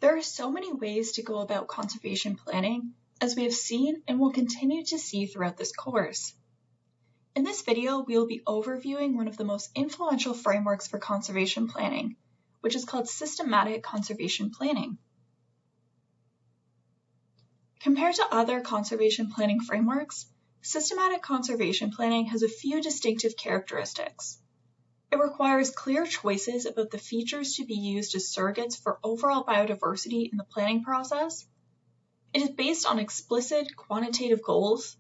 There are so many ways to go about conservation planning, as we have seen and will continue to see throughout this course. In this video, we will be overviewing one of the most influential frameworks for conservation planning, which is called systematic conservation planning. Compared to other conservation planning frameworks, systematic conservation planning has a few distinctive characteristics. It requires clear choices about the features to be used as surrogates for overall biodiversity in the planning process. It is based on explicit quantitative goals.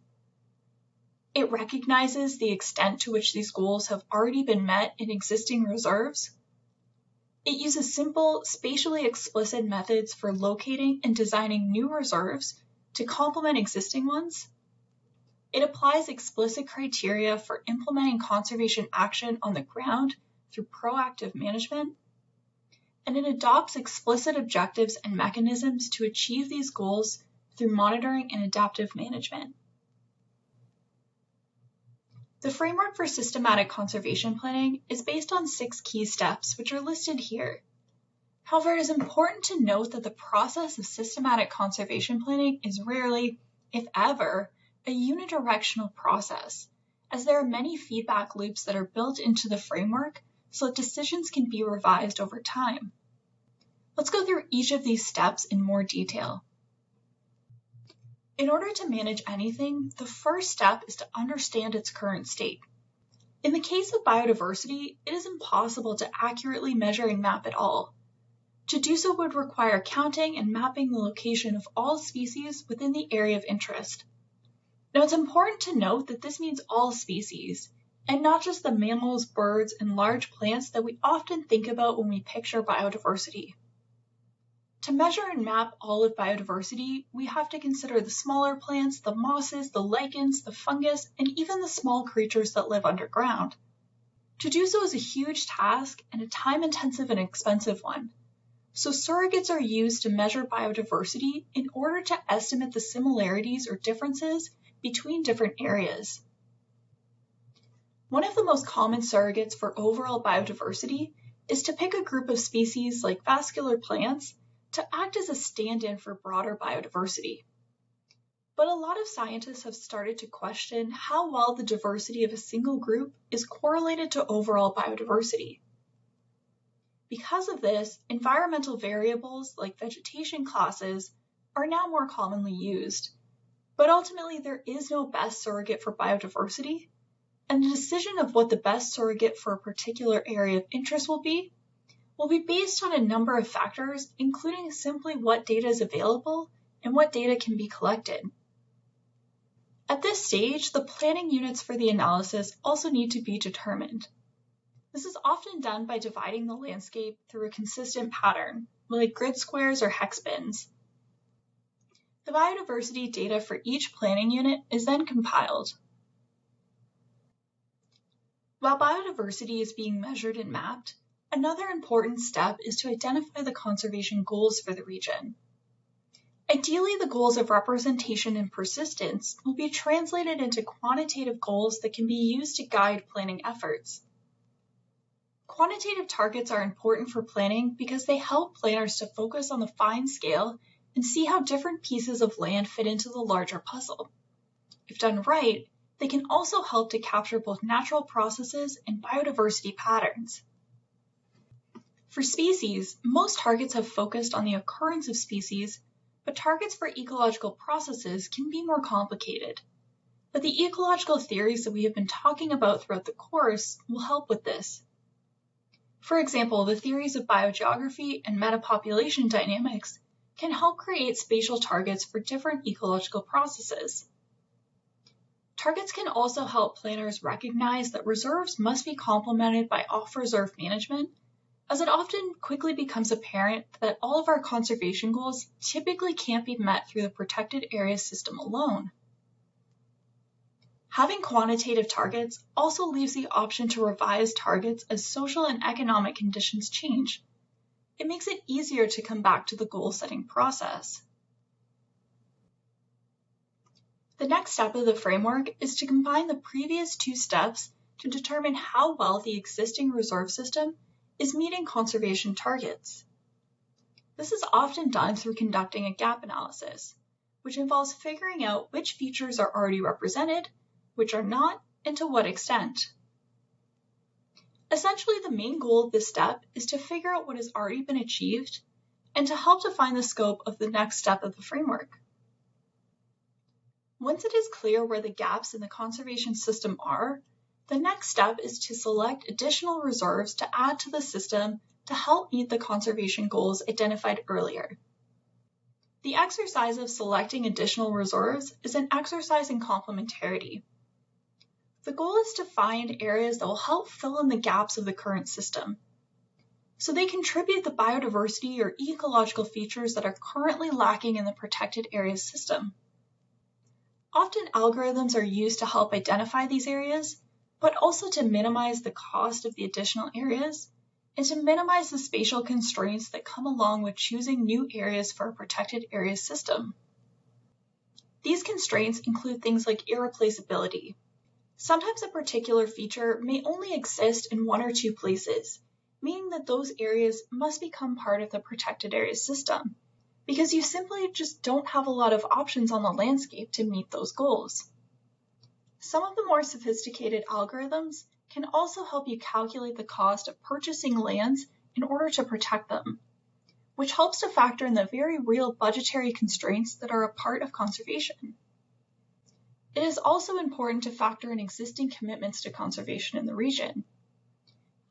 It recognizes the extent to which these goals have already been met in existing reserves. It uses simple, spatially explicit methods for locating and designing new reserves to complement existing ones. It applies explicit criteria for implementing conservation action on the ground through proactive management. And it adopts explicit objectives and mechanisms to achieve these goals through monitoring and adaptive management. The framework for systematic conservation planning is based on 6 key steps, which are listed here. However, it is important to note that the process of systematic conservation planning is rarely, if ever, a unidirectional process, as there are many feedback loops that are built into the framework so that decisions can be revised over time. Let's go through each of these steps in more detail. In order to manage anything, the first step is to understand its current state. In the case of biodiversity, it is impossible to accurately measure and map it all. To do so would require counting and mapping the location of all species within the area of interest. Now, it's important to note that this means all species, and not just the mammals, birds, and large plants that we often think about when we picture biodiversity. To measure and map all of biodiversity, we have to consider the smaller plants, the mosses, the lichens, the fungus, and even the small creatures that live underground. To do so is a huge task and a time-intensive and expensive one. So surrogates are used to measure biodiversity in order to estimate the similarities or differences between different areas. One of the most common surrogates for overall biodiversity is to pick a group of species like vascular plants to act as a stand-in for broader biodiversity. But a lot of scientists have started to question how well the diversity of a single group is correlated to overall biodiversity. Because of this, environmental variables like vegetation classes are now more commonly used. But ultimately, there is no best surrogate for biodiversity, and the decision of what the best surrogate for a particular area of interest will be based on a number of factors, including simply what data is available and what data can be collected. At this stage, the planning units for the analysis also need to be determined. This is often done by dividing the landscape through a consistent pattern, like grid squares or hex bins. The biodiversity data for each planning unit is then compiled. While biodiversity is being measured and mapped, another important step is to identify the conservation goals for the region. Ideally, the goals of representation and persistence will be translated into quantitative goals that can be used to guide planning efforts. Quantitative targets are important for planning because they help planners to focus on the fine scale and see how different pieces of land fit into the larger puzzle. If done right, they can also help to capture both natural processes and biodiversity patterns. For species, most targets have focused on the occurrence of species, but targets for ecological processes can be more complicated. But the ecological theories that we have been talking about throughout the course will help with this. For example, the theories of biogeography and metapopulation dynamics can help create spatial targets for different ecological processes. Targets can also help planners recognize that reserves must be complemented by off-reserve management, as it often quickly becomes apparent that all of our conservation goals typically can't be met through the protected areas system alone. Having quantitative targets also leaves the option to revise targets as social and economic conditions change. It makes it easier to come back to the goal-setting process. The next step of the framework is to combine the previous 2 steps to determine how well the existing reserve system is meeting conservation targets. This is often done through conducting a gap analysis, which involves figuring out which features are already represented, which are not, and to what extent. Essentially, the main goal of this step is to figure out what has already been achieved and to help define the scope of the next step of the framework. Once it is clear where the gaps in the conservation system are, the next step is to select additional reserves to add to the system to help meet the conservation goals identified earlier. The exercise of selecting additional reserves is an exercise in complementarity. The goal is to find areas that will help fill in the gaps of the current system, so they contribute the biodiversity or ecological features that are currently lacking in the protected areas system. Often algorithms are used to help identify these areas, but also to minimize the cost of the additional areas and to minimize the spatial constraints that come along with choosing new areas for a protected areas system. These constraints include things like irreplaceability. Sometimes a particular feature may only exist in one or two places, meaning that those areas must become part of the protected areas system, because you simply just don't have a lot of options on the landscape to meet those goals. Some of the more sophisticated algorithms can also help you calculate the cost of purchasing lands in order to protect them, which helps to factor in the very real budgetary constraints that are a part of conservation. It is also important to factor in existing commitments to conservation in the region.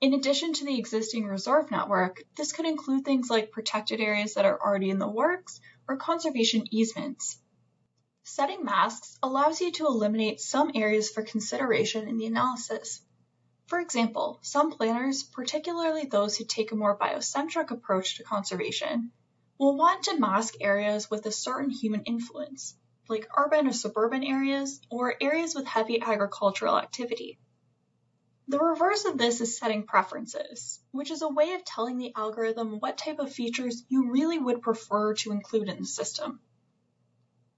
In addition to the existing reserve network, this could include things like protected areas that are already in the works or conservation easements. Setting masks allows you to eliminate some areas for consideration in the analysis. For example, some planners, particularly those who take a more biocentric approach to conservation, will want to mask areas with a certain human influence, like urban or suburban areas or areas with heavy agricultural activity. The reverse of this is setting preferences, which is a way of telling the algorithm what type of features you really would prefer to include in the system.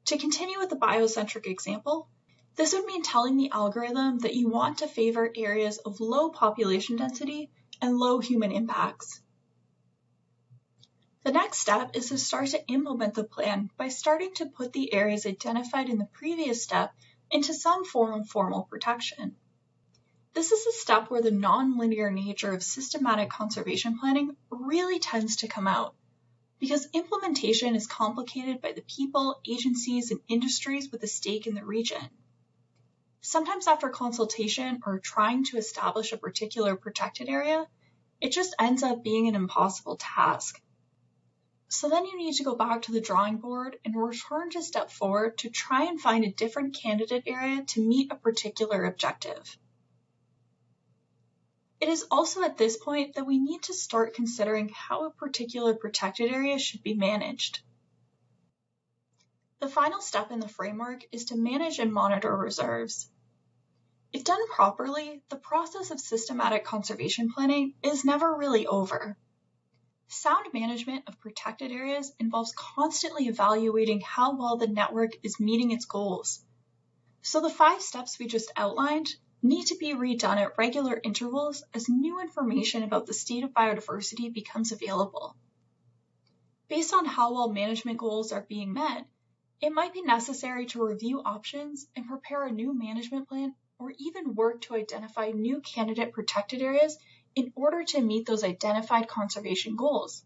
To continue with the biocentric example, this would mean telling the algorithm that you want to favor areas of low population density and low human impacts. The next step is to start to implement the plan by starting to put the areas identified in the previous step into some form of formal protection. This is a step where the non-linear nature of systematic conservation planning really tends to come out, because implementation is complicated by the people, agencies, and industries with a stake in the region. Sometimes after consultation or trying to establish a particular protected area, it just ends up being an impossible task. So then you need to go back to the drawing board and return to step 4 to try and find a different candidate area to meet a particular objective. It is also at this point that we need to start considering how a particular protected area should be managed. The final step in the framework is to manage and monitor reserves. If done properly, the process of systematic conservation planning is never really over. Sound management of protected areas involves constantly evaluating how well the network is meeting its goals. So the 5 steps we just outlined need to be redone at regular intervals as new information about the state of biodiversity becomes available. Based on how well management goals are being met, it might be necessary to review options and prepare a new management plan or even work to identify new candidate protected areas in order to meet those identified conservation goals.